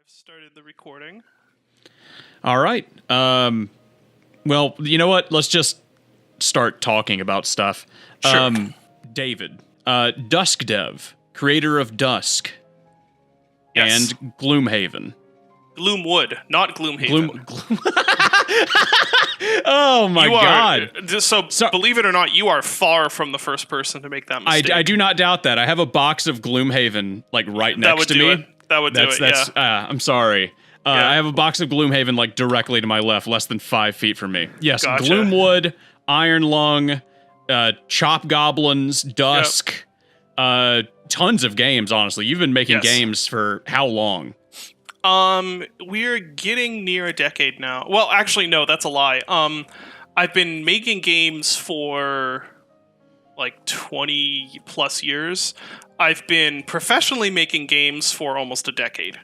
I've started the recording. All right. Well, you know what? Let's just start talking about stuff. Sure. David, Dusk Dev, creator of Dusk Yes. and Gloomhaven. Gloomwood, not Gloomhaven. Oh my God! So, believe it or not, you are far from the first person to make that mistake. I do not doubt that. I have a box of Gloomhaven like right next to me. That would do it. Yeah. I'm sorry. Yeah. I have a box of Gloomhaven like directly to my left, less than 5 feet from me. Yes, Gotcha. Gloomwood, Iron Lung, Chop Goblins, Dusk, tons of games. Honestly, you've been making games for how long? We're getting near a decade now. Well, actually, no, that's a lie. I've been making games for like 20 plus years. I've been professionally making games for almost a decade.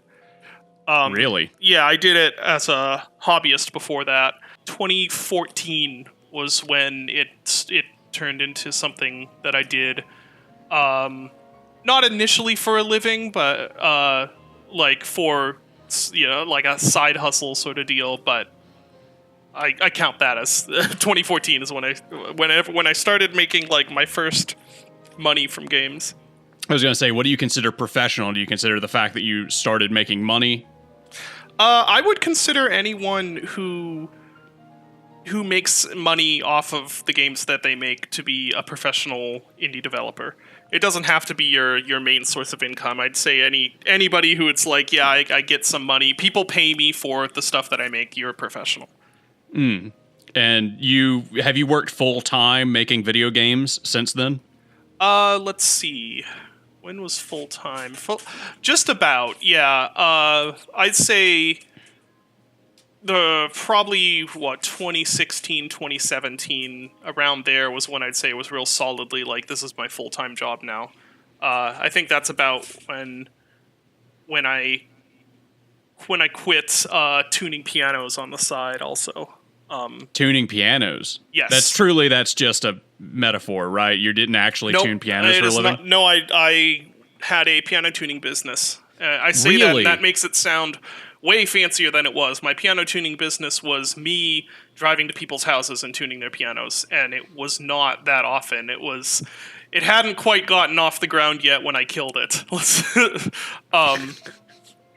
Really? Yeah, I did it as a hobbyist before that. 2014 was when it turned into something that I did. Not initially for a living, but like for, you know, like a side hustle sort of deal. But I count that as 2014 is when I started making like my first money from games. I was going to say, what do you consider professional? Do you consider the fact that you started making money? I would consider anyone who makes money off of the games that they make to be a professional indie developer. It doesn't have to be your main source of income. I'd say anybody who it's like, yeah, I get some money. People pay me for the stuff that I make. You're a professional. And have you worked full time making video games since then? Let's see. When was full time? Just about, yeah. I'd say probably 2016, 2017, around there was when I'd say it was real solidly like this is my full time job now. I think that's about when I quit tuning pianos on the side also. Tuning pianos? Yes. That's just a metaphor, right? You didn't actually tune pianos for a living? No, I had a piano tuning business. I say Really? that makes it sound way fancier than it was. My piano tuning business was me driving to people's houses and tuning their pianos, and it was not that often. It hadn't quite gotten off the ground yet when I killed it.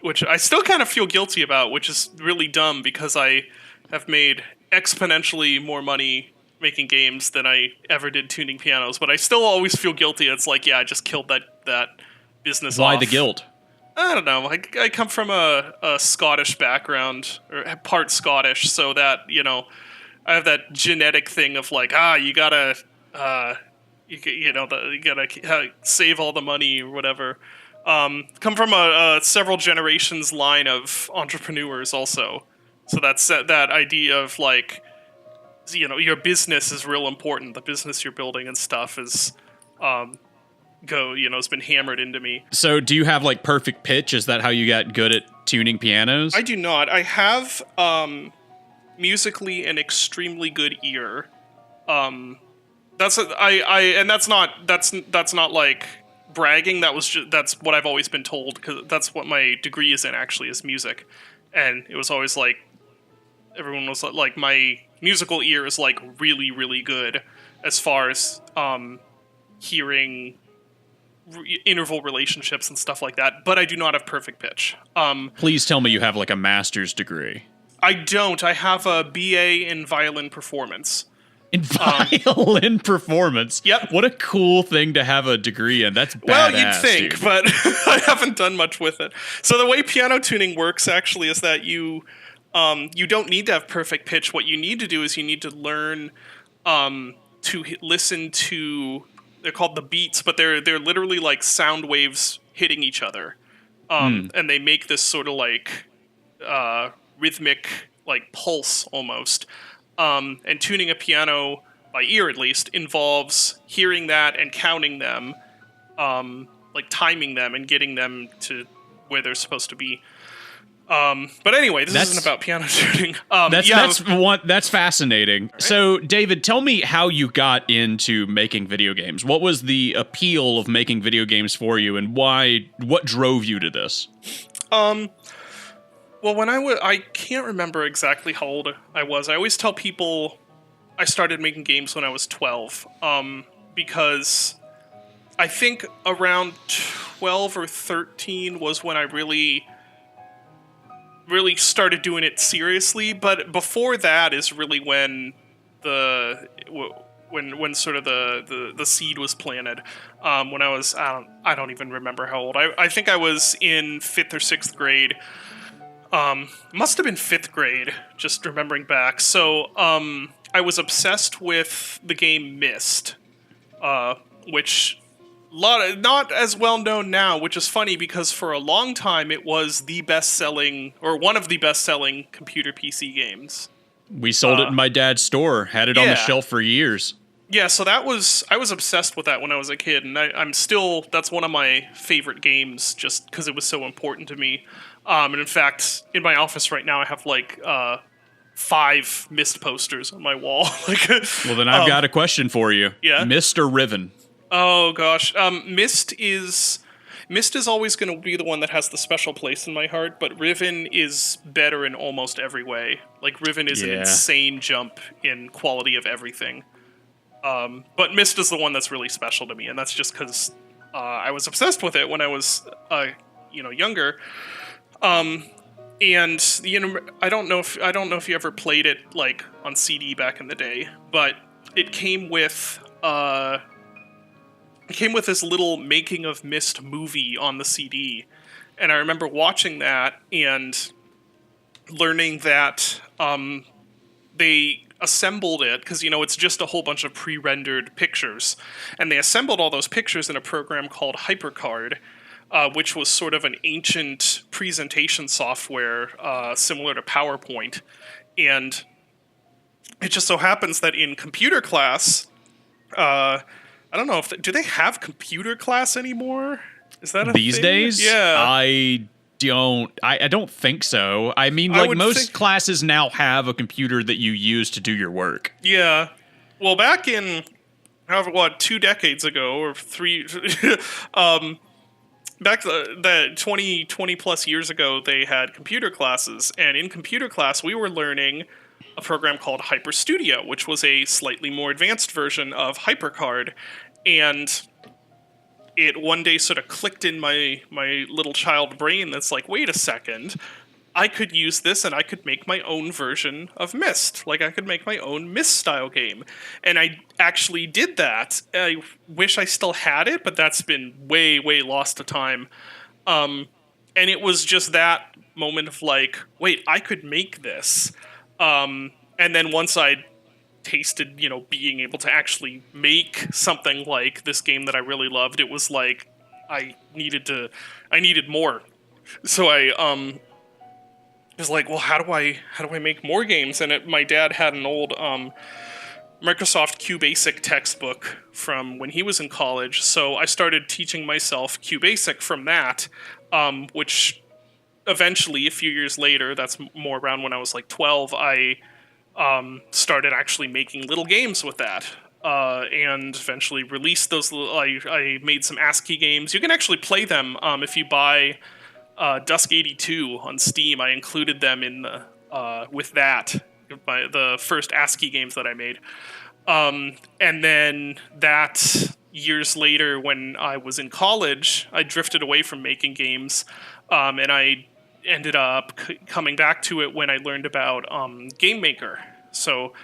Which I still kind of feel guilty about, which is really dumb because I have made exponentially more money making games than I ever did tuning pianos, but I still always feel guilty. It's like, yeah, I just killed that business off. Why the guilt? I don't know. I come from a Scottish background, or part Scottish, so that, you know, I have that genetic thing of like, you gotta save all the money or whatever. Come from a several generations line of entrepreneurs also. So that's that idea of like, you know, your business is real important. The business you're building and stuff is, has been hammered into me. So do you have like perfect pitch? Is that how you got good at tuning pianos? I do not. I have musically an extremely good ear. That's not like bragging. That's what I've always been told, because that's what my degree is in, actually, is music. And it was always like, everyone was like, my musical ear is like really, really good as far as hearing interval relationships and stuff like that, but I do not have perfect pitch. Please tell me you have like a master's degree. I don't. I have a BA in violin performance. In violin performance? Yep. What a cool thing to have a degree in. That's badass, well, you'd think, dude. But I haven't done much with it. So the way piano tuning works, actually, is that you don't need to have perfect pitch. What you need to do is you need to learn to listen to, they're called the beats, but they're literally like sound waves hitting each other. And they make this sort of like rhythmic like pulse almost. And tuning a piano, by ear at least, involves hearing that and counting them, like timing them and getting them to where they're supposed to be. But anyway, this isn't about piano tuning. That's fascinating. Right. So, David, tell me how you got into making video games. What was the appeal of making video games for you, and what drove you to this? Well, I can't remember exactly how old I was. I always tell people I started making games when I was 12, because I think around 12 or 13 was when I really started doing it seriously. But before that is really when when sort of the seed was planted. When I was, I don't even remember how old. I think I was in 5th or 6th grade. Must have been 5th grade, just remembering back. So, I was obsessed with the game Myst, which not as well known now, which is funny because for a long time it was the best-selling, or one of the best-selling computer PC games. We sold it in my dad's store, had it on the shelf for years. Yeah, so I was obsessed with that when I was a kid, and that's one of my favorite games just because it was so important to me. And in fact, in my office right now, I have like 5 Myst posters on my wall. Well, then I've got a question for you. Yeah? Myst or Riven? Oh gosh, Myst is always going to be the one that has the special place in my heart, but Riven is better in almost every way. Like Riven is an insane jump in quality of everything. But Myst is the one that's really special to me, and that's just because I was obsessed with it when I was younger. And I don't know if you ever played it like on CD back in the day, but it came with this little making of Myst movie on the CD, and I remember watching that and learning that they assembled it because it's just a whole bunch of pre-rendered pictures, and they assembled all those pictures in a program called HyperCard. Which was sort of an ancient presentation software similar to PowerPoint. And it just so happens that in computer class, I don't know do they have computer class anymore? Is that these thing? Days? Yeah. I don't think so. I mean, most classes now have a computer that you use to do your work. Yeah. Well, back in, 2 decades ago, or 3... back the 20 plus years ago, they had computer classes, and in computer class, we were learning a program called Hyper Studio, which was a slightly more advanced version of HyperCard, and it one day sort of clicked in my little child brain that's like, wait a second, I could use this and I could make my own version of Myst. Like, I could make my own Myst-style game. And I actually did that. I wish I still had it, but that's been way, way lost to time. And it was just that moment of like, wait, I could make this. And then once I tasted, being able to actually make something like this game that I really loved, it was like, I needed more. So I was like, well, how do I make more games? And my dad had an old Microsoft QBasic textbook from when he was in college, so I started teaching myself QBasic from that, which eventually, a few years later, that's more around when I was like 12, I started actually making little games with that. And eventually released those. I made some ASCII games. You can actually play them if you buy Dusk 82 on Steam. I included them in the with that, the first ASCII games that I made. And then that, years later, when I was in college, I drifted away from making games, and I ended up coming back to it when I learned about Game Maker. So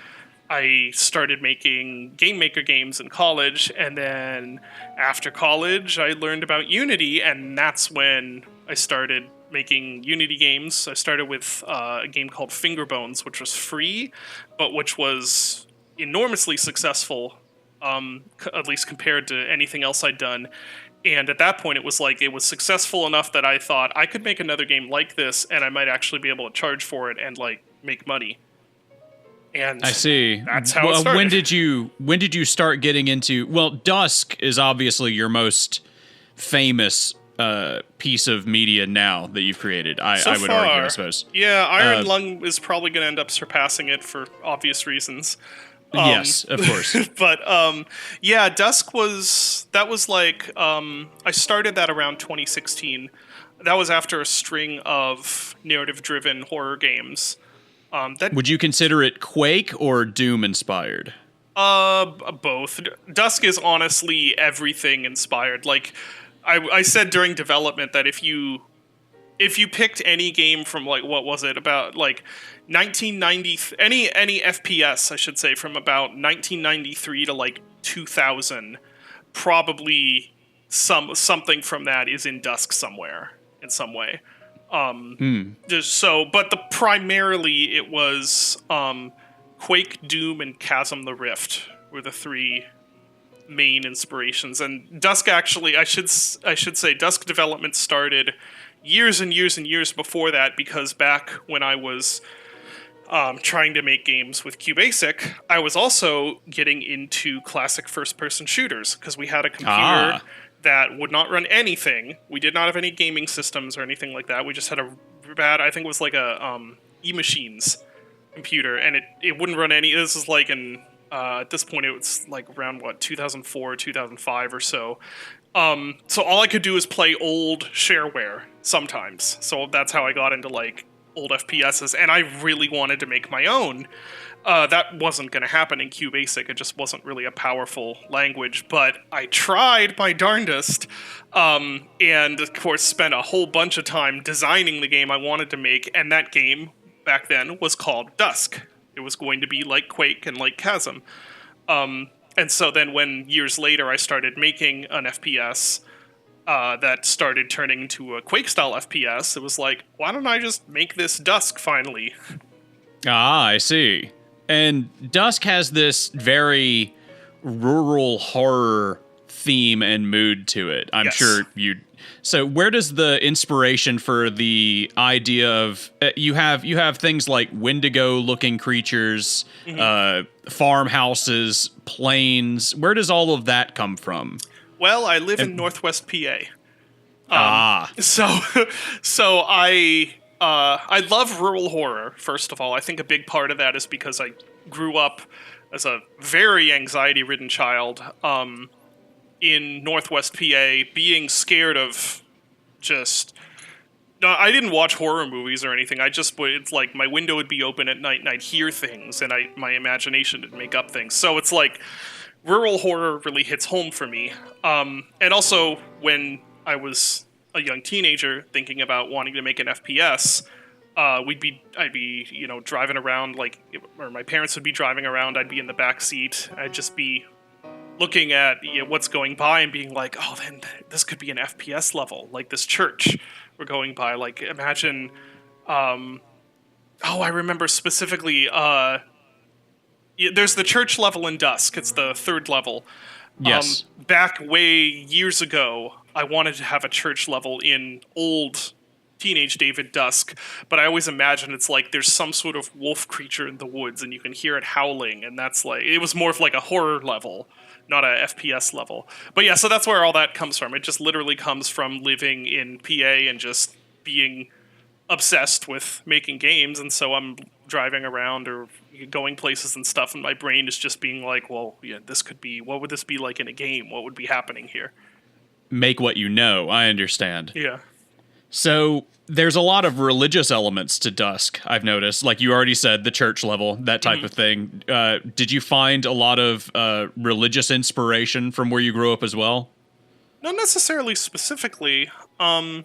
I started making Game Maker games in college, and then after college, I learned about Unity, and that's when I started making Unity games. I started with a game called Fingerbones, which was free, but which was enormously successful, at least compared to anything else I'd done. And at that point, it was successful enough that I thought I could make another game like this, and I might actually be able to charge for it and make money. And I see. That's how it started. When did you start getting into? Well, Dusk is obviously your most famous piece of media now that you've created. I would argue, I suppose. Yeah, Iron Lung is probably going to end up surpassing it for obvious reasons. Yes, of course. But yeah, Dusk was like I started that around 2016. that was after a string of narrative-driven horror games. That Would you consider it Quake or Doom inspired? Both. Dusk is honestly everything inspired. Like, I said during development that if you picked any game from, like, what was it, about like 1990, any FPS I should say, from about 1993 to like 2000, probably something from that is in Dusk somewhere in some way. But primarily it was Quake, Doom, and Chasm the Rift were the three main inspirations. And Dusk actually, I should say, Dusk development started years and years and years before that, because back when I was trying to make games with QBasic, I was also getting into classic first-person shooters, because we had a computer that would not run anything. We did not have any gaming systems or anything like that. We just had a bad, I think it was like a E-Machines computer, and it wouldn't run any. This is like at this point it was like around 2004, 2005 or so. So all I could do is play old shareware sometimes. So that's how I got into like old FPSs, and I really wanted to make my own. That wasn't going to happen in QBasic. It just wasn't really a powerful language, but I tried my darndest, and of course spent a whole bunch of time designing the game I wanted to make, and that game back then was called Dusk. It was going to be like Quake and like Chasm. And so then when years later I started making an FPS that started turning into a Quake-style FPS, it was like, why don't I just make this Dusk finally? I see. And Dusk has this very rural horror theme and mood to it. I'm sure you. So where does the inspiration for the idea of you have things like Wendigo-looking creatures, farmhouses, plains? Where does all of that come from? Well, I live in Northwest PA. So I love rural horror, first of all. I think a big part of that is because I grew up as a very anxiety-ridden child in Northwest PA, being scared of just... I didn't watch horror movies or anything. It's like my window would be open at night and I'd hear things, and my imagination would make up things. So it's like rural horror really hits home for me. And also, when I was a young teenager thinking about wanting to make an FPS, I'd be driving around, or my parents would be driving around, I'd be in the back seat, I'd just be looking at what's going by and being like, oh, then this could be an FPS level, like this church we're going by. Like, imagine, I remember specifically, there's the church level in Dusk, it's the third level. Yes. Back way years ago, I wanted to have a church level in old Teenage David Dusk, but I always imagine it's like there's some sort of wolf creature in the woods and you can hear it howling, and that's like, it was more of like a horror level, not a FPS level. But yeah, so that's where all that comes from. It just literally comes from living in PA and just being obsessed with making games, and so I'm driving around or going places and stuff, and my brain is just being like, well, yeah, what would this be like in a game? What would be happening here? Make what you know. I understand. Yeah. So there's a lot of religious elements to Dusk, I've noticed. Like you already said, the church level, that type of thing. Did you find a lot of religious inspiration from where you grew up as well? Not necessarily specifically. I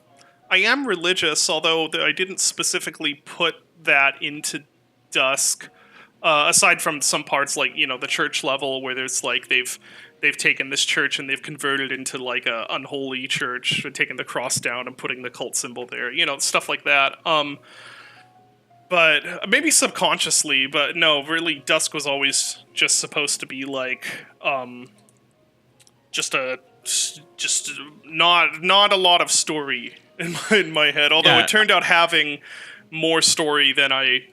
am religious, although I didn't specifically put that into Dusk. Aside from some parts like, the church level where there's like they've taken this church and they've converted into like a unholy church, taking the cross down and putting the cult symbol there, stuff like that. But maybe subconsciously, but no, really Dusk was always just supposed to be like just not a lot of story in my head, although it turned out having more story than I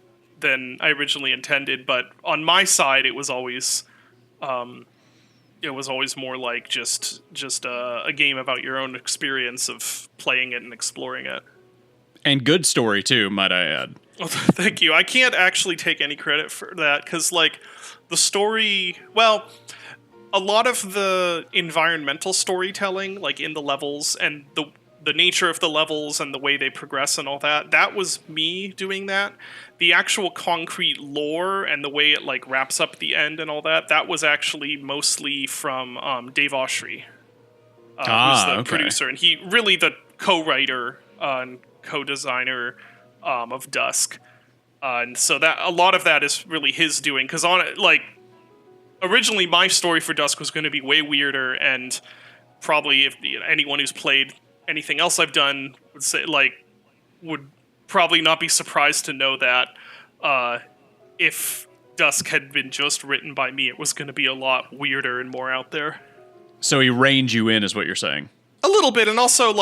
originally intended. But on my side, it was always more like just a game about your own experience of playing it and exploring it. And good story too, might I add. Well, thank you. I can't actually take any credit for that because, like, the story. Well, a lot of the environmental storytelling, like in the levels, and the nature of the levels and the way they progress and all that. That was me doing that. The actual concrete lore and the way it like wraps up at the end and all that, that was actually mostly from Dave Oshry, who's the producer, and he really the co-writer and co-designer of Dusk. And so that a lot of that is really his doing, because originally my story for Dusk was going to be way weirder, and probably if anyone who's played anything else I've done would say would probably not be surprised to know that if Dusk had been just written by me, it was going to be a lot weirder and more out there. So he reined you in, is what you're saying? A little bit, and also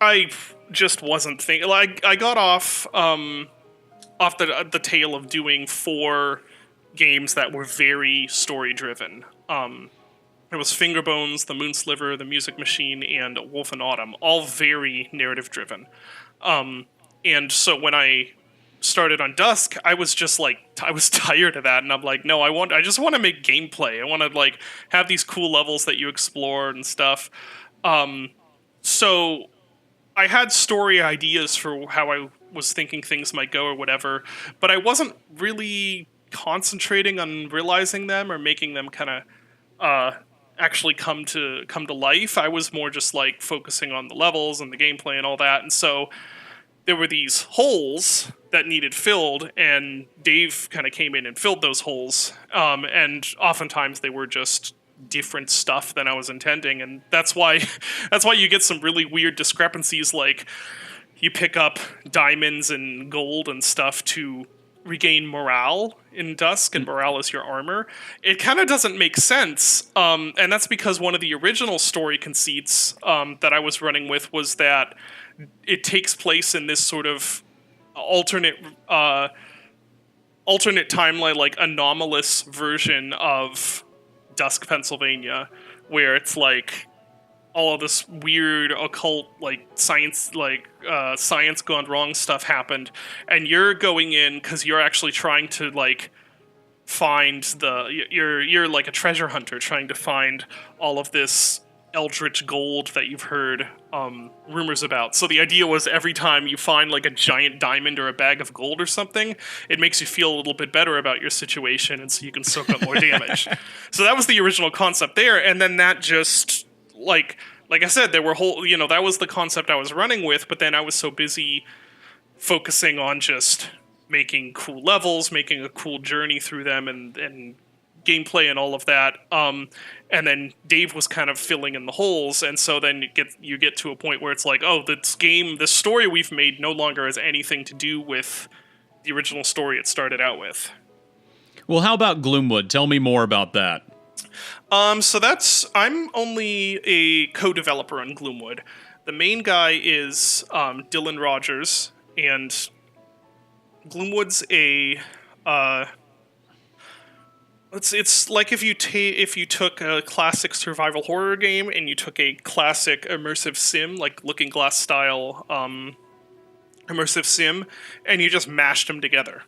I just wasn't thinking. I got off the tail of doing 4 games that were very story driven. It was Fingerbones, The Moonsliver, The Music Machine, and Wolf and Autumn, all very narrative driven. And so when I started on Dusk, I was just I was tired of that, and I'm like, no, I just want to make gameplay. I want to have these cool levels that you explore and stuff. So I had story ideas for how I was thinking things might go or whatever, but I wasn't really concentrating on realizing them or making them kind of actually come to life. I was more just focusing on the levels and the gameplay and all that, and so there were these holes that needed filled, and Dave kind of came in and filled those holes, and oftentimes they were just different stuff than I was intending, and that's why you get some really weird discrepancies, like you pick up diamonds and gold and stuff to regain morale in Dusk, and morale is your armor. It kind of doesn't make sense, and that's because one of the original story conceits that I was running with was that it takes place in this sort of alternate timeline, anomalous version of Dusk, Pennsylvania, where it's all of this weird occult science gone wrong stuff happened, and you're going in because you're actually trying to find you're like a treasure hunter trying to find all of this eldritch gold that you've heard rumors about. So the idea was every time you find a giant diamond or a bag of gold or something, it makes you feel a little bit better about your situation, and so you can soak up more damage. So that was the original concept there, and then that just like I said, there were that was the concept I was running with, but then I was so busy focusing on just making cool levels, making a cool journey through them, and gameplay and all of that. And then Dave was kind of filling in the holes, and so then you get to a point where it's this story we've made no longer has anything to do with the original story it started out with. Well, how about Gloomwood? Tell me more about that. So I'm only a co-developer on Gloomwood. The main guy is Dylan Rogers, and Gloomwood's it's like if you took a classic survival horror game and you took a classic immersive sim, like Looking Glass style immersive sim, and you just mashed them together.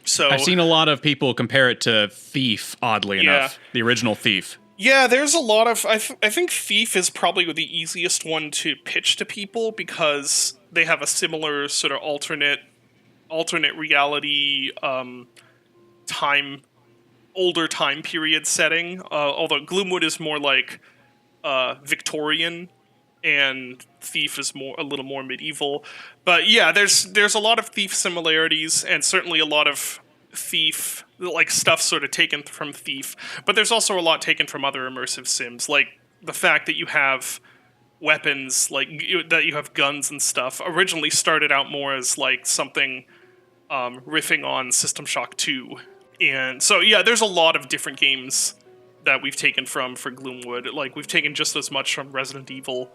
So I've seen a lot of people compare it to Thief, oddly enough, the original Thief. Yeah, there's a lot of... I think Thief is probably the easiest one to pitch to people because they have a similar sort of alternate reality older time period setting. Although Gloomwood is more Victorian, and Thief is a little more medieval. But yeah, there's a lot of Thief similarities, and certainly a lot of Thief stuff sort of taken from Thief. But there's also a lot taken from other immersive sims, like the fact that you have weapons, that you have guns and stuff. Originally started out more as something riffing on System Shock 2. And so yeah, there's a lot of different games that we've taken for Gloomwood. We've taken just as much from Resident Evil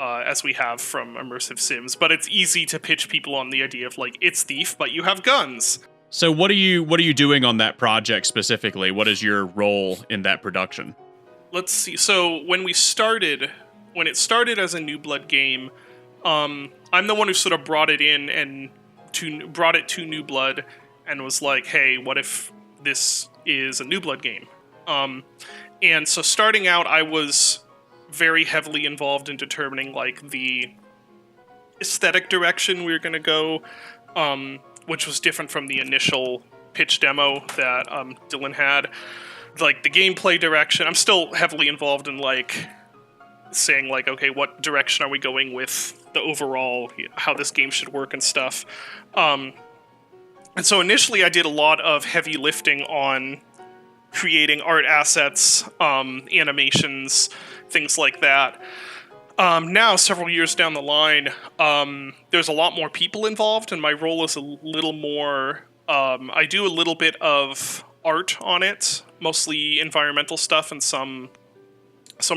as we have from immersive sims, but it's easy to pitch people on the idea of it's Thief, but you have guns. So what are you doing on that project specifically? What is your role in that production? Let's see. So when it started as a New Blood game, I'm the one who sort of brought it in and brought it to New Blood and was like, hey, what if this is a New Blood game? And so starting out, I was very heavily involved in determining like the aesthetic direction we were going to go, which was different from the initial pitch demo that Dylan had. Like the gameplay direction, I'm still heavily involved in like saying like, okay, what direction are we going with the overall, how this game should work and stuff. And so initially I did a lot of heavy lifting on creating art assets, animations, things like that. Now, several years down the line, there's a lot more people involved, and my role is a little more... I do a little bit of art on it, mostly environmental stuff and some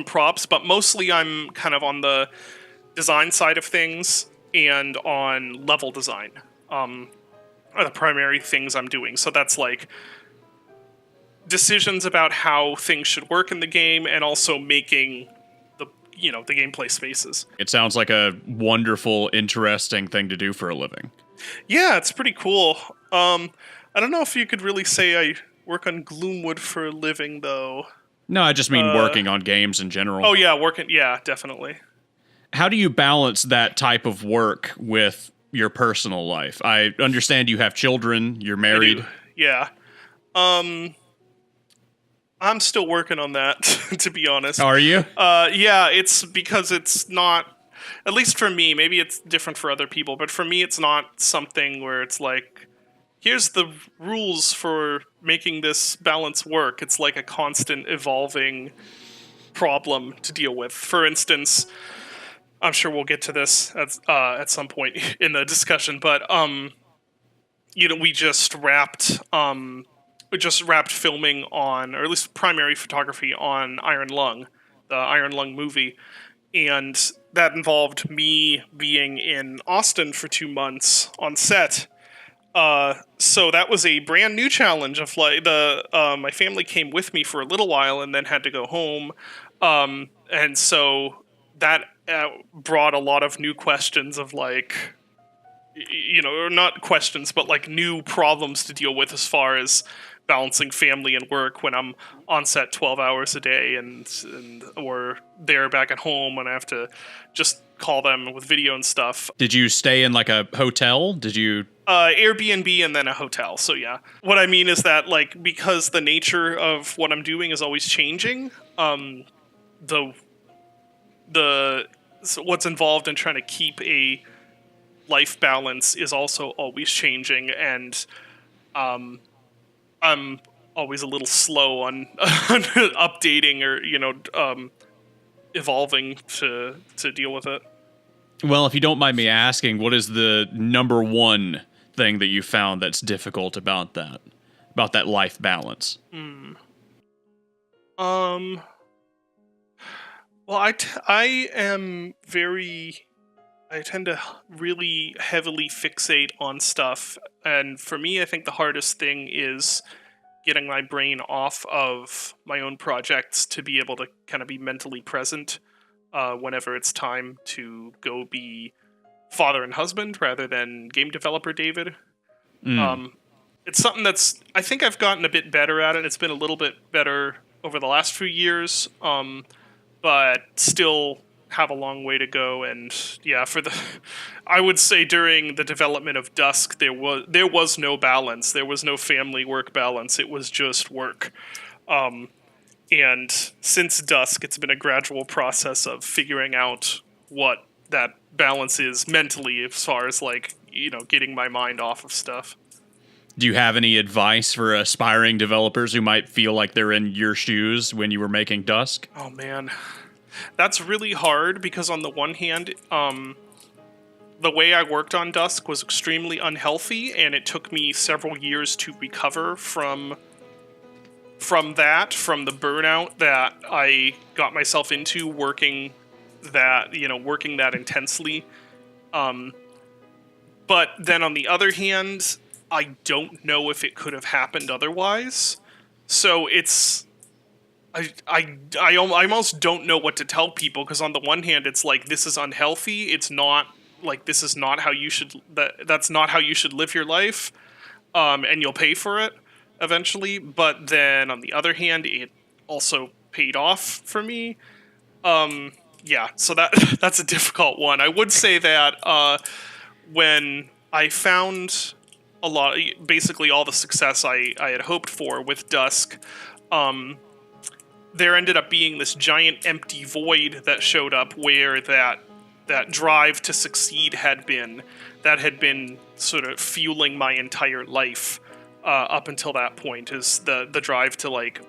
props, but mostly I'm kind of on the design side of things and on level design are the primary things I'm doing. So that's like decisions about how things should work in the game and also making the gameplay spaces. It sounds like a wonderful, interesting thing to do for a living. Yeah, it's pretty cool. I don't know if you could really say I work on Gloomwood for a living, though. No, I just mean working on games in general. Oh, yeah, yeah, definitely. How do you balance that type of work with your personal life? I understand you have children, you're married. Yeah. I'm still working on that, to be honest. Are you? Yeah, it's because it's not, at least for me, maybe it's different for other people, but for me it's not something where it's like, here's the rules for making this balance work. It's like a constant evolving problem to deal with. For instance, I'm sure we'll get to this at some point in the discussion, but we just wrapped filming on, or at least primary photography on Iron Lung, the Iron Lung movie, and that involved me being in Austin for 2 months on set. So that was a brand new challenge of like my family came with me for a little while and then had to go home. And so that brought a lot of new questions of like, or not questions, but like new problems to deal with as far as balancing family and work when I'm on set 12 hours a day and or they're back at home and I have to just call them with video and stuff. Did you stay in like a hotel? Did you... Airbnb and then a hotel. So yeah, what I mean is that like, because the nature of what I'm doing is always changing, so what's involved in trying to keep a life balance is also always changing, and I'm always a little slow on updating or evolving to deal with it. Well, if you don't mind me asking, what is the number one thing that you found that's difficult about that life balance? Well, I tend to really heavily fixate on stuff, and for me, I think the hardest thing is getting my brain off of my own projects to be able to kind of be mentally present whenever it's time to go be father and husband rather than game developer David. It's something that's, I think I've gotten a bit better at it. It's been a little bit better over the last few years, but still have a long way to go. And yeah, I would say during the development of Dusk, there was no balance. There was no family work balance. It was just work. And since Dusk, it's been a gradual process of figuring out what that balance is mentally, as far as like, getting my mind off of stuff. Do you have any advice for aspiring developers who might feel like they're in your shoes when you were making Dusk? Oh man, that's really hard because on the one hand, the way I worked on Dusk was extremely unhealthy, and it took me several years to recover from the burnout that I got myself into working that intensely. But then on the other hand, I don't know if it could have happened otherwise. So I almost don't know what to tell people, because on the one hand, it's like, this is unhealthy. It's not like, this is not how you should, that's not how you should live your life. And you'll pay for it eventually. But then on the other hand, it also paid off for me. Yeah, so that's a difficult one. I would say that when I found basically all the success I had hoped for with Dusk, there ended up being this giant empty void that showed up where that drive to succeed had been sort of fueling my entire life up until that point, is the drive to like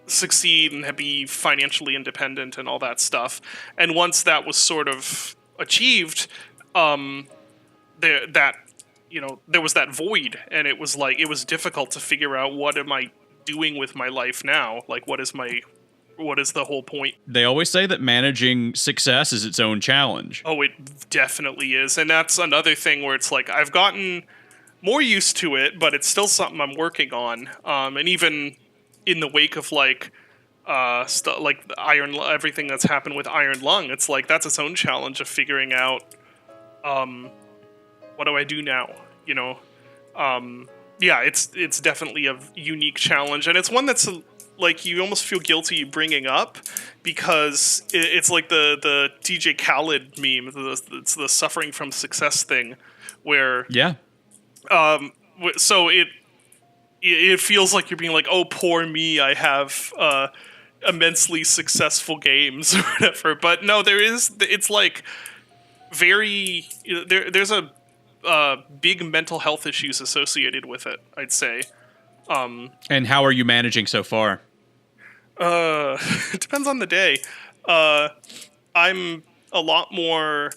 succeed and be financially independent and all that stuff. And once that was sort of achieved, there was that void, and it was difficult to figure out, what am I doing with my life now? Like, what is the whole point? They always say that managing success is its own challenge. Oh, it definitely is. And that's another thing where it's like, I've gotten more used to it, but it's still something I'm working on. And even in the wake of like everything that's happened with Iron Lung, it's like that's its own challenge of figuring out, what do I do now? You know, yeah, it's definitely a unique challenge, and it's one that's like you almost feel guilty bringing up, because it's like the DJ Khaled meme. It's the suffering from success thing, where yeah. So it feels like you're being like, oh, poor me, I have immensely successful games or whatever. But no, it's like very there's a big mental health issues associated with it, I'd say. And how are you managing so far? It depends on the day. I'm a lot more.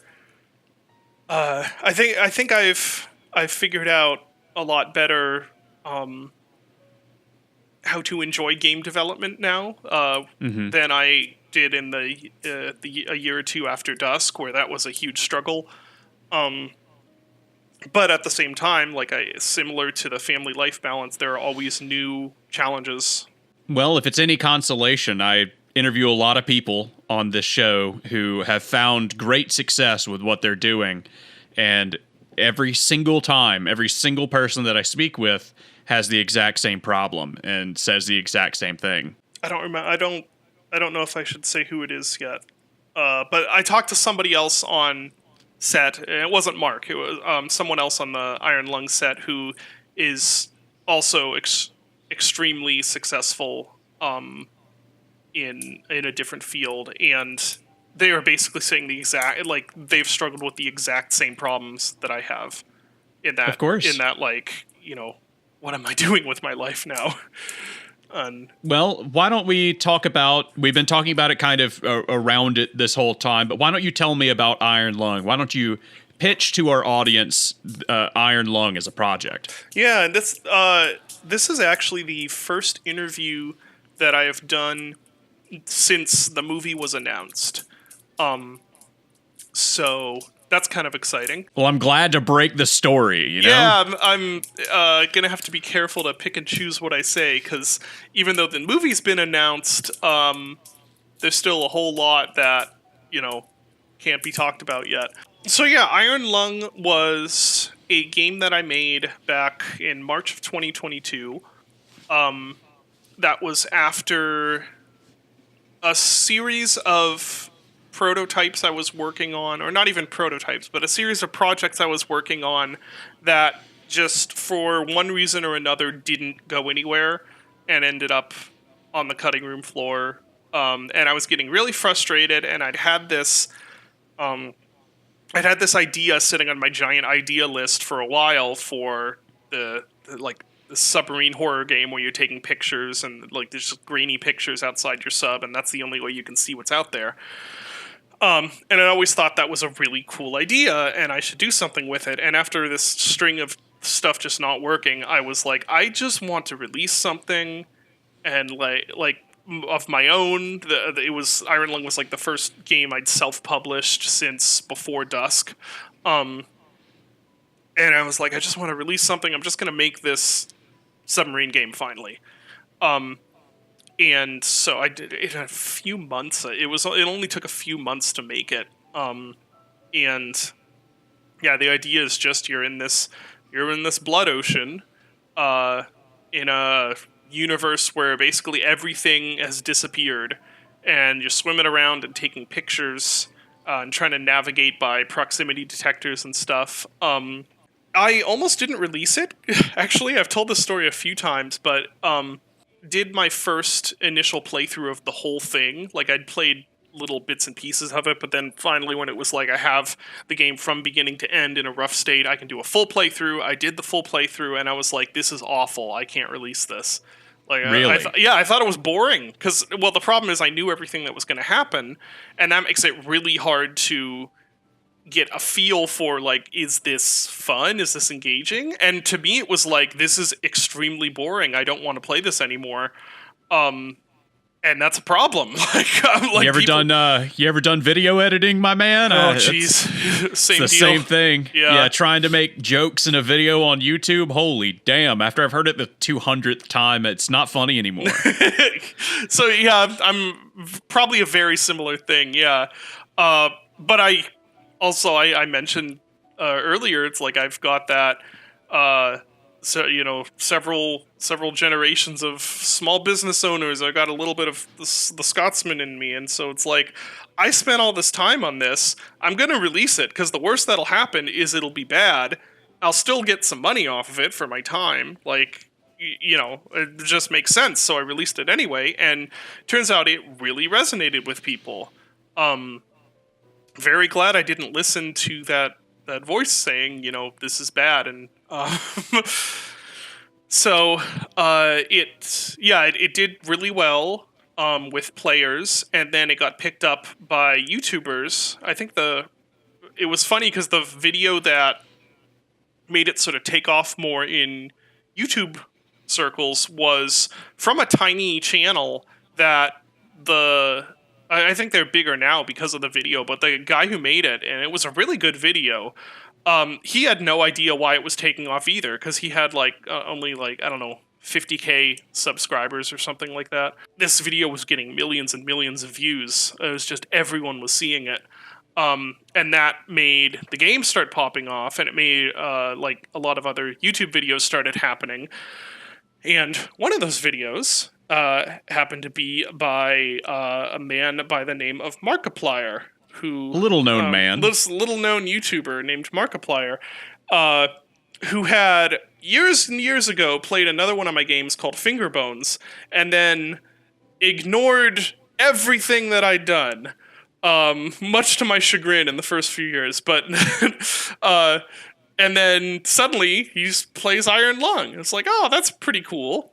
I think I've figured out a lot better how to enjoy game development now than I did in a year or two after Dusk, where that was a huge struggle. But at the same time, similar to the family life balance, there are always new challenges. Well, if it's any consolation, I interview a lot of people on this show who have found great success with what they're doing. And every single time, every single person that I speak with has the exact same problem and says the exact same thing. I don't remember. I don't know if I should say who it is yet. But I talked to somebody else on set, and it wasn't Mark. It was someone else on the Iron Lung set who is also extremely successful in a different field, and they are basically saying they've struggled with the exact same problems that I have. Of course. In that, what am I doing with my life now? Well, why don't we talk about, we've been talking about it kind of around it this whole time, but why don't you tell me about Iron Lung? Why don't you pitch to our audience Iron Lung as a project? Yeah, and this is actually the first interview that I have done since the movie was announced. So that's kind of exciting. Well, I'm glad to break the story, you know? Yeah, I'm going to have to be careful to pick and choose what I say, because even though the movie's been announced, there's still a whole lot that, can't be talked about yet. So yeah, Iron Lung was a game that I made back in March of 2022. That was after a series of prototypes I was working on, or not even prototypes, but a series of projects I was working on that just for one reason or another didn't go anywhere and ended up on the cutting room floor. And I was getting really frustrated, and I'd had this idea sitting on my giant idea list for a while for the submarine horror game where you're taking pictures and there's just grainy pictures outside your sub, and that's the only way you can see what's out there. And I always thought that was a really cool idea, and I should do something with it. And after this string of stuff just not working, I was like, I just want to release something, and of my own. Iron Lung was the first game I'd self-published since before Dusk. And I was like, I just want to release something. I'm just going to make this submarine game finally. And so I did it in a few months. It only took a few months to make it. And yeah, the idea is just you're in this blood ocean, in a universe where basically everything has disappeared, and you're swimming around and taking pictures and trying to navigate by proximity detectors and stuff. I almost didn't release it. Actually, I've told this story a few times, but did my first initial playthrough of the whole thing. Like, I'd played little bits and pieces of it, but then finally when it was like I have the game from beginning to end in a rough state, I can do a full playthrough. I did the full playthrough, and I was like, this is awful. I can't release this. Like, really? I thought it was boring because, well, the problem is I knew everything that was going to happen, and that makes it really hard to get a feel for, like, is this fun? Is this engaging? And to me, it was like, this is extremely boring. I don't want to play this anymore. And that's a problem. You ever done video editing, my man? Oh, jeez. Same deal. The same thing. Yeah, trying to make jokes in a video on YouTube. Holy damn! After I've heard it the 200th time, it's not funny anymore. So yeah, I'm probably a very similar thing. Yeah, but I mentioned earlier. It's like I've got that. So, several generations of small business owners. I got a little bit of the Scotsman in me, and so it's like, I spent all this time on this. I'm going to release it, because the worst that'll happen is it'll be bad. I'll still get some money off of it for my time. Like, it just makes sense, so I released it anyway, and turns out it really resonated with people. Very glad I didn't listen to that voice saying, this is bad, and so it did really well with players, and then it got picked up by YouTubers. I think it was funny because the video that made it sort of take off more in YouTube circles was from a tiny channel that I think they're bigger now because of the video, but the guy who made it, and it was a really good video, he had no idea why it was taking off either, because he had only 50K subscribers or something like that. This video was getting millions and millions of views. It was just everyone was seeing it. And that made the game start popping off, and it made a lot of other YouTube videos started happening. And one of those videos happened to be by a man by the name of Markiplier, who little known YouTuber named Markiplier, who had years and years ago played another one of my games called Fingerbones, and then ignored everything that I'd done, much to my chagrin in the first few years. But and then suddenly he plays Iron Lung. It's like, oh, that's pretty cool.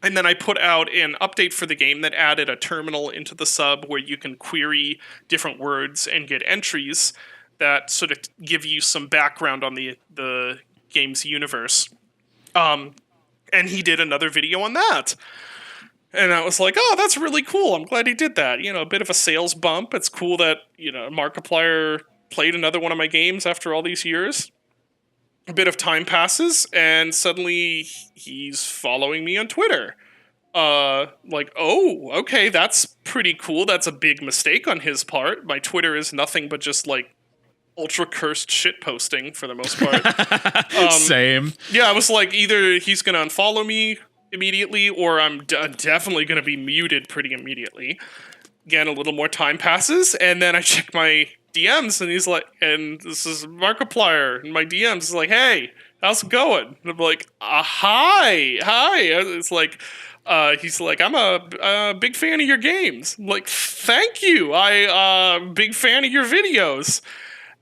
And then I put out an update for the game that added a terminal into the sub where you can query different words and get entries that sort of give you some background on the game's universe. And he did another video on that. And I was like, oh, that's really cool. I'm glad he did that. A bit of a sales bump. It's cool that, Markiplier played another one of my games after all these years. A bit of time passes, and suddenly he's following me on Twitter. Oh, okay, that's pretty cool. That's a big mistake on his part. My Twitter is nothing but just, ultra cursed shit posting for the most part. Same. Yeah, I was like, either he's going to unfollow me immediately, or I'm definitely going to be muted pretty immediately. Again, a little more time passes, and then I check my DMs, and he's like, and this is Markiplier, and my DMs is like, hey, how's it going? And I'm like, hi. It's like, he's like, I'm a big fan of your games. I'm like, thank you. Big fan of your videos.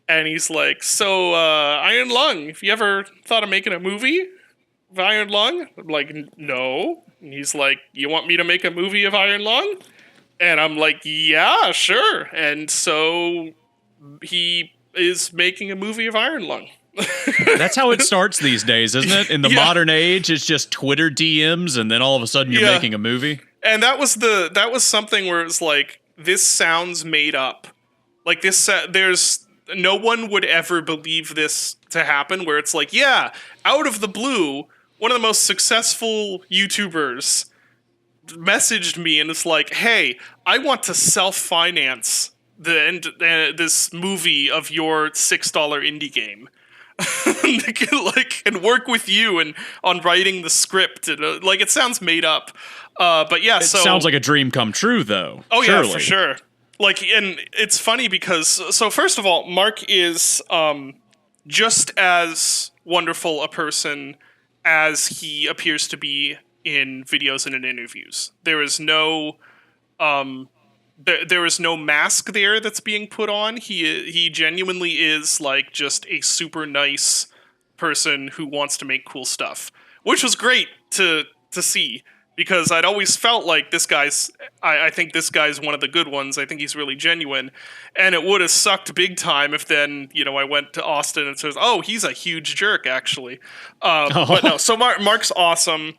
And he's like, so, Iron Lung, have you ever thought of making a movie of Iron Lung? I'm like, no. And he's like, you want me to make a movie of Iron Lung? And I'm like, yeah, sure. And so he is making a movie of Iron Lung. That's how it starts these days, isn't it? In the modern age, it's just Twitter DMs, and then all of a sudden you're making a movie. And that was something where it's like, this sounds made up. Like, there's no one would ever believe this to happen, where it's like, yeah, out of the blue, one of the most successful YouTubers messaged me and it's like, hey, I want to self-finance this movie of your $6 indie game. like, and work with you and on writing the script. And, like, it sounds made up. But yeah, It sounds like a dream come true, though. Oh, surely. yeah, for sure. Like, and it's funny because, so first of all, Mark is just as wonderful a person as he appears to be in videos and in interviews. There is no there is no mask there that's being put on. He genuinely is like just a super nice person who wants to make cool stuff, which was great to see, because I'd always felt like this guy's I think this guy's one of the good ones. I think he's really genuine, and it would have sucked big time if then, you know, I went to Austin and says, oh, he's a huge jerk actually. But no, so Mark's awesome.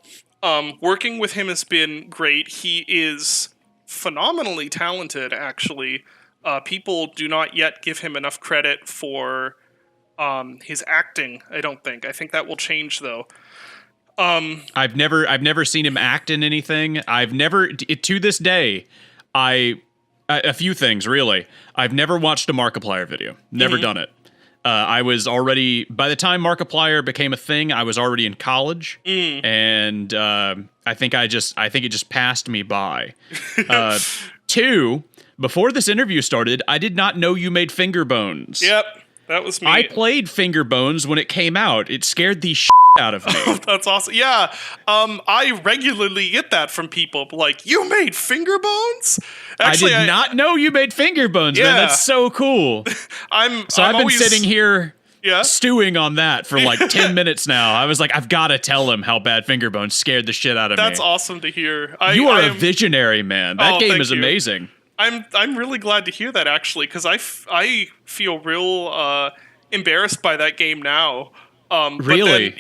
Working with him has been great. He is phenomenally talented, actually. People do not yet give him enough credit for his acting, I don't think. I think that will change, though. I've never seen him act in anything. I've never, to this day, a few things, really. I've never watched a Markiplier video. Never done it. I was already, by the time Markiplier became a thing, I was already in college, and I think it just passed me by. Two, before this interview started, I did not know you made finger bones. Yep, that was me. I played finger bones when it came out. It scared the out of me. Oh, that's awesome. Yeah, I regularly get that from people, like, you made finger bones? Actually, I did not know you made finger bones, man. That's so cool. I've been sitting here stewing on that for like 10 minutes now. I was like, I've got to tell him how bad finger bones scared the shit out of me. That's awesome to hear. You are a visionary, man. That game is amazing. I'm really glad to hear that, actually, because I feel real embarrassed by that game now. Really?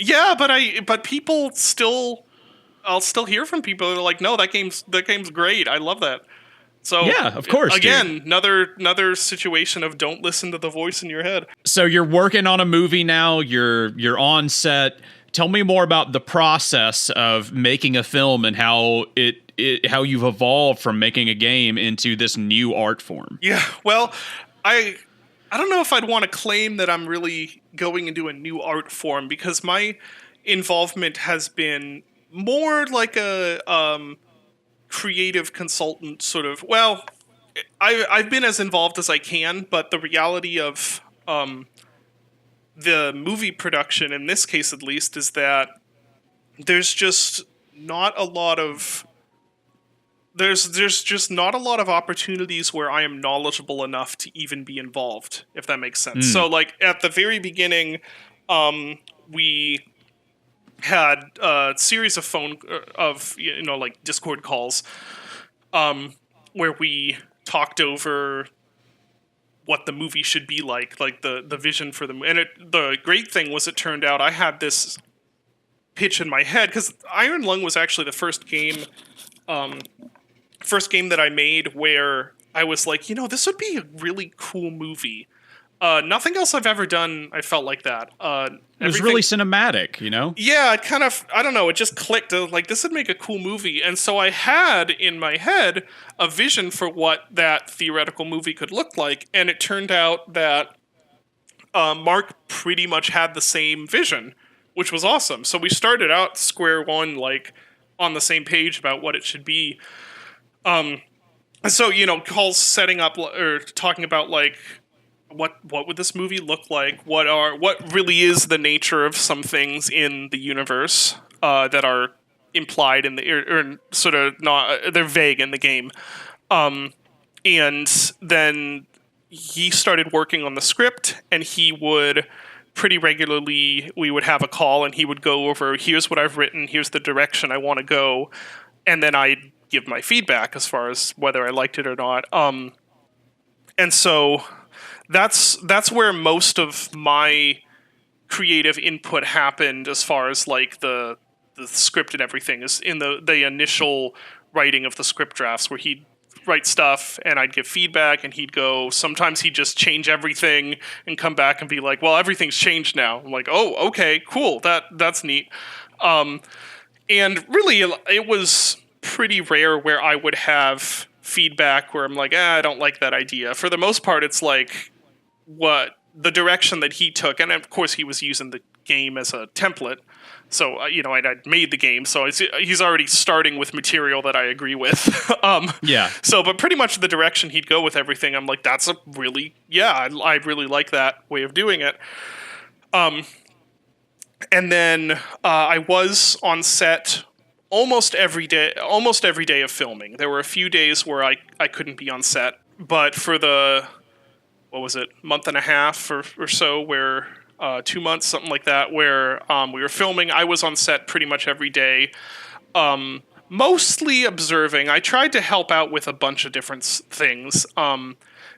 But people still, I'll still hear from people that are like, no, that game's great. I love that. So yeah, of course. Again, another situation of don't listen to the voice in your head. So you're working on a movie now. You're on set. Tell me more about the process of making a film and how how you've evolved from making a game into this new art form. Yeah, well, I don't know if I'd want to claim that I'm really going into a new art form, because my involvement has been more like a creative consultant sort of. Well, I've been as involved as I can, but the reality of the movie production, in this case at least, is that there's just not a lot of there's just not a lot of opportunities where I am knowledgeable enough to even be involved, if that makes sense. So, like, at the very beginning, we had a series of like Discord calls, where we talked over what the movie should be like the vision for the movie. And the great thing was, it turned out I had this pitch in my head, because Iron Lung was actually the first game that I made where I was like, this would be a really cool movie. Nothing else I've ever done, I felt like that. It was really cinematic, Yeah, it kind of, I don't know, it just clicked. Like, this would make a cool movie. And so I had in my head a vision for what that theoretical movie could look like. And it turned out that Mark pretty much had the same vision, which was awesome. So we started out square one, like, on the same page about what it should be. So, calls setting up or talking about, like, what would this movie look like? What really is the nature of some things in the universe that are implied in or sort of not, they're vague in the game. And then he started working on the script, and he would pretty regularly, we would have a call, and he would go over, here's what I've written, here's the direction I want to go, and then I'd give my feedback as far as whether I liked it or not. And so that's where most of my creative input happened, as far as like the script and everything, is in the initial writing of the script drafts, where he'd write stuff and I'd give feedback, and he'd go, sometimes he'd just change everything and come back and be like, well, everything's changed now. I'm like, oh, okay, cool. That's neat. And really, it was pretty rare where I would have feedback where I'm like, I don't like that idea. For the most part, it's like, what the direction that he took, and of course he was using the game as a template. So I'd made the game, so he's already starting with material that I agree with. Yeah. So, but pretty much the direction he'd go with everything, I'm like, that's a really, I really like that way of doing it. And then I was on set almost every day of filming. There were a few days where I couldn't be on set, but for the, what was it, month and a half or so, where 2 months, something like that, where we were filming, I was on set pretty much every day, mostly observing. I tried to help out with a bunch of different things,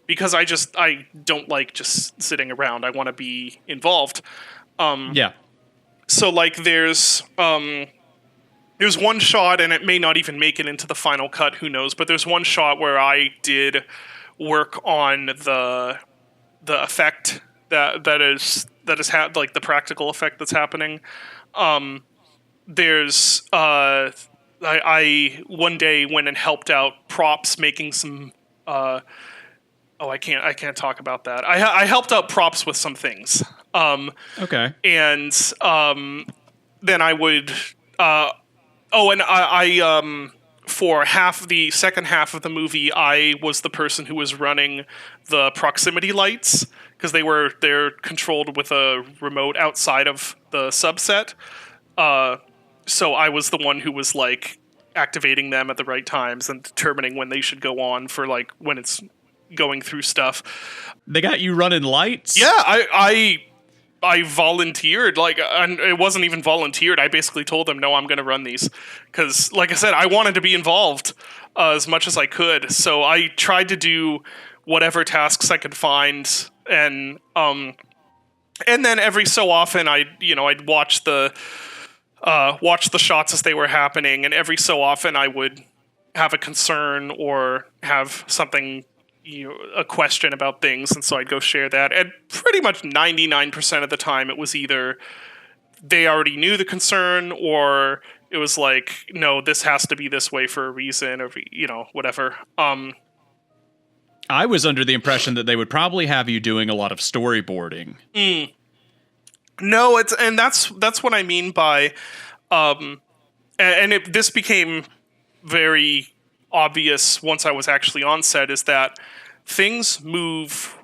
because I don't like just sitting around. I want to be involved. Yeah. So like there's one shot, and it may not even make it into the final cut, who knows, but there's one shot where I did work on the effect that is like the practical effect that's happening. There's I one day went and helped out props making some I can't talk about that. I helped out props with some things. Okay. And then I would and I for the second half of the movie, I was the person who was running the proximity lights, because they're controlled with a remote outside of the subset. So I was the one who was like activating them at the right times and determining when they should go on for like when it's going through stuff. They got you running lights? Yeah, I volunteered. Like, and it wasn't even volunteered. I basically told them, no, I'm going to run these. Because, like I said, I wanted to be involved as much as I could. So I tried to do whatever tasks I could find. And then every so often, I'd watch the shots as they were happening. And every so often, I would have a concern or have something, a question about things, and so I'd go share that. And pretty much 99% of the time, it was either they already knew the concern, or it was like, no, this has to be this way for a reason, or whatever. I was under the impression that they would probably have you doing a lot of storyboarding. No, that's what I mean by, this became very obvious once I was actually on set, is that things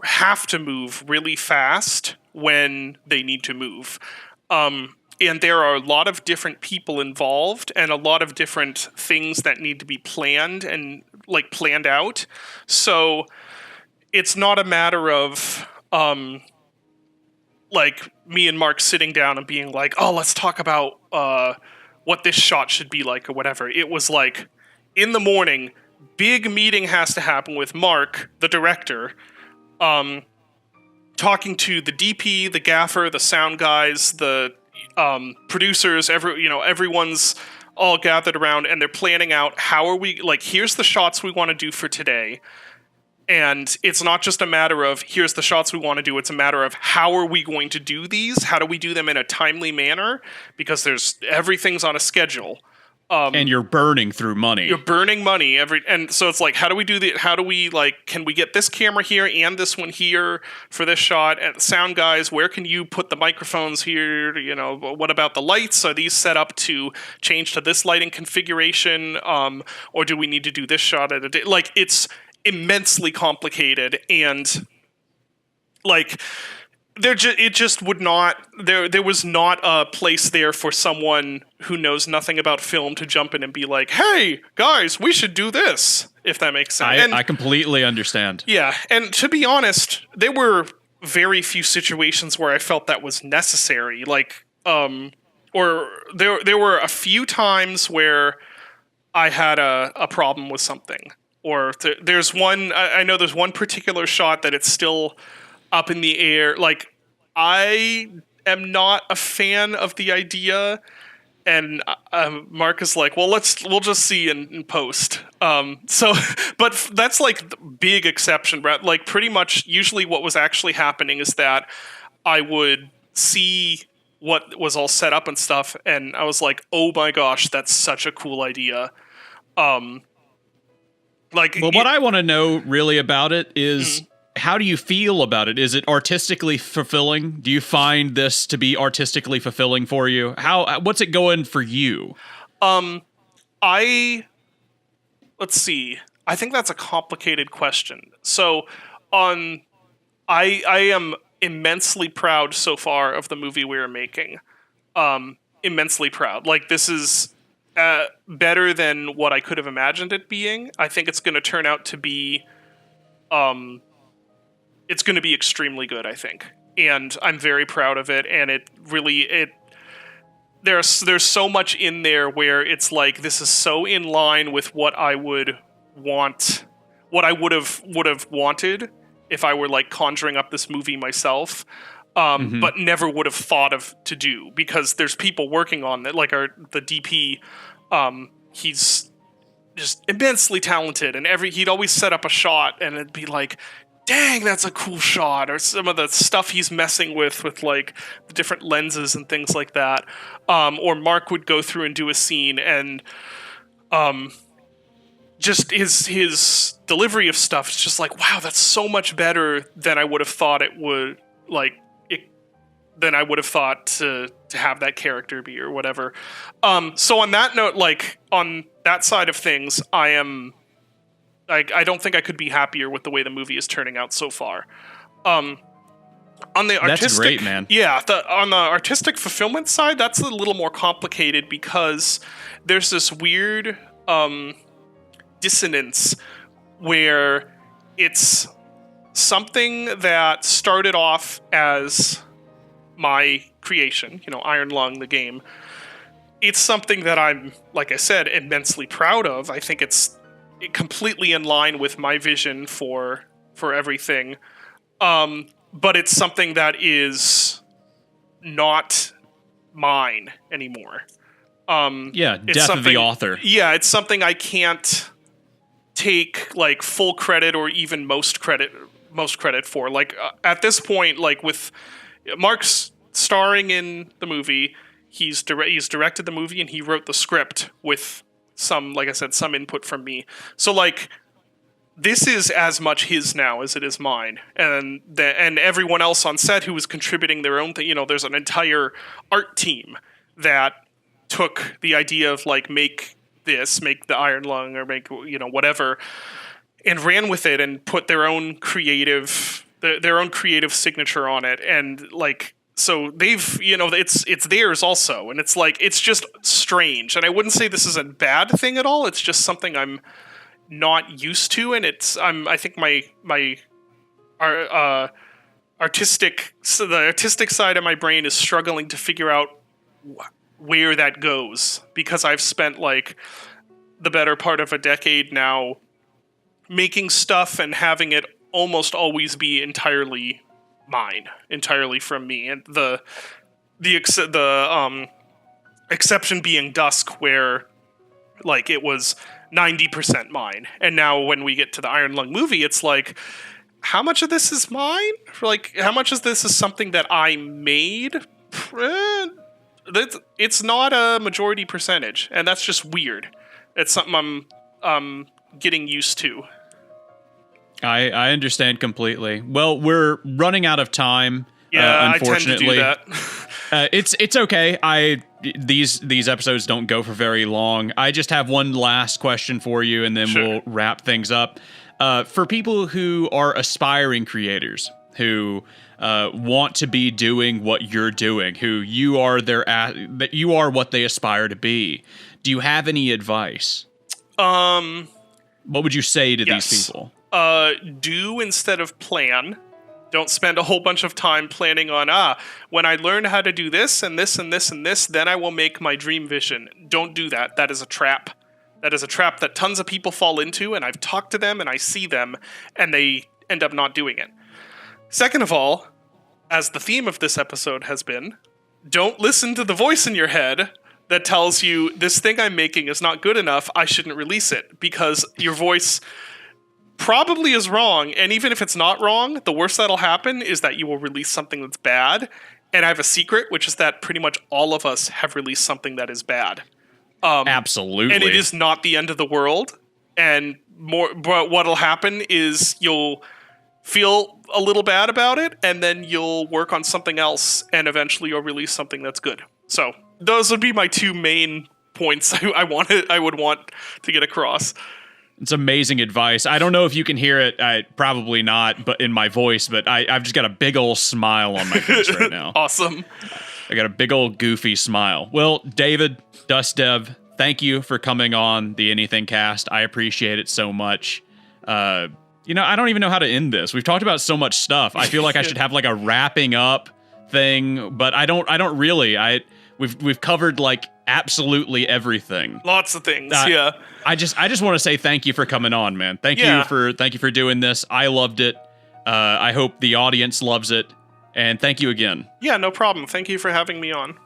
have to move really fast when they need to move. And there are a lot of different people involved and a lot of different things that need to be planned and like planned out. So it's not a matter of like me and Mark sitting down and being like, oh, let's talk about what this shot should be like or whatever. It was like, in the morning, big meeting has to happen with Mark, the director, talking to the DP, the gaffer, the sound guys, the producers. Everyone's all gathered around, and they're planning out how are we, like, here's the shots we want to do for today. And it's not just a matter of here's the shots we want to do. It's a matter of how are we going to do these? How do we do them in a timely manner? Because everything's on a schedule. And you're burning through money. You're burning money and so it's like, how do we can we get this camera here and this one here for this shot? And the sound guys, where can you put the microphones here? What about the lights? Are these set up to change to this lighting configuration? Or do we need to do this shot at a day? Like, it's immensely complicated, and like, there was not a place there for someone who knows nothing about film to jump in and be like, hey, guys, we should do this, if that makes sense. I completely understand. Yeah, and to be honest, there were very few situations where I felt that was necessary. Like, or there were a few times where I had a problem with something. Or there's one, I know there's one particular shot that it's still up in the air. Like, I am not a fan of the idea, and Mark is like, well, we'll just see in post. But that's like the big exception, right? Like, pretty much usually what was actually happening is that I would see what was all set up and stuff, and I was like, oh my gosh, that's such a cool idea. What I want to know really about it is how do you feel about it? Is it artistically fulfilling? Do you find this to be artistically fulfilling for you? What's it going for you? Let's see. I think that's a complicated question. So, I am immensely proud so far of the movie we are making. Immensely proud. Like, this is better than what I could have imagined it being. I think it's going to turn out to be, it's going to be extremely good, I think. And I'm very proud of it. And there's so much in there where it's like, this is so in line with what I would want, what I would have wanted if I were like conjuring up this movie myself, but never would have thought of to do, because there's people working on it, like the DP. He's just immensely talented, and he'd always set up a shot and it'd be like, dang, that's a cool shot, or some of the stuff he's messing with like the different lenses and things like that. Or Mark would go through and do a scene, and just his delivery of stuff is just like, wow, that's so much better than I would have thought it would, than I would have thought to have that character be, or whatever. So on that note, like, on that side of things, I don't think I could be happier with the way the movie is turning out so far. On the artistic, that's great, man. Yeah, on the artistic fulfillment side, that's a little more complicated, because there's this weird dissonance where it's something that started off as my creation, Iron Lung, the game. It's something that I'm, like I said, immensely proud of. I think it's completely in line with my vision for everything. But it's something that is not mine anymore. Death of the author. Yeah, it's something I can't take like full credit or even most credit for. Like at this point, like with Mark's starring in the movie, he's directed the movie and he wrote the script with some, like I said, some input from me. So like, this is as much his now as it is mine, and everyone else on set who was contributing their own thing. There's an entire art team that took the idea of like, make the Iron Lung, or make whatever, and ran with it and put their own creative signature on it. And like, so they've, it's theirs also, and it's like, it's just strange. And I wouldn't say this is a bad thing at all. It's just something I'm not used to, and I think the artistic side of my brain is struggling to figure out where that goes, because I've spent like the better part of a decade now making stuff and having it almost always be entirely mine, entirely from me. And the exception being Dusk, where like it was 90% mine. And now when we get to the Iron Lung movie, it's like, how much of this is mine? Like, how much of this is something that I made? It's not a majority percentage, and that's just weird. It's something I'm getting used to. I understand completely. Well, we're running out of time. Yeah, unfortunately. I tend to do that. It's okay. These episodes don't go for very long. I just have one last question for you, and then we'll wrap things up. For people who are aspiring creators, who want to be doing what you're doing, who you are that you are what they aspire to be, do you have any advice? What would you say to these people? Do instead of plan. Don't spend a whole bunch of time planning on, when I learn how to do this and this and this and this, then I will make my dream vision. Don't do that. That is a trap. That is a trap that tons of people fall into, and I've talked to them and I see them, and they end up not doing it. Second of all, as the theme of this episode has been, don't listen to the voice in your head that tells you this thing I'm making is not good enough, I shouldn't release it, because your voice probably is wrong, and even if it's not wrong, the worst that'll happen is that you will release something that's bad. And I have a secret, which is that pretty much all of us have released something that is bad. Absolutely. And it is not the end of the world. And but what'll happen is you'll feel a little bad about it, and then you'll work on something else, and eventually you'll release something that's good. So those would be my two main points I would want to get across. It's amazing advice. I don't know if you can hear it. Probably not, but in my voice. But I've just got a big old smile on my face right now. Awesome. I got a big old goofy smile. Well, David, DustDev, thank you for coming on the AnythingCast. I appreciate it so much. I don't even know how to end this. We've talked about so much stuff. I feel like I should have like a wrapping up thing, but I don't really. We've covered like absolutely everything. Lots of things. Yeah. I just want to say thank you for coming on, man. Thank you for doing this. I loved it. I hope the audience loves it. And thank you again. Yeah, no problem. Thank you for having me on.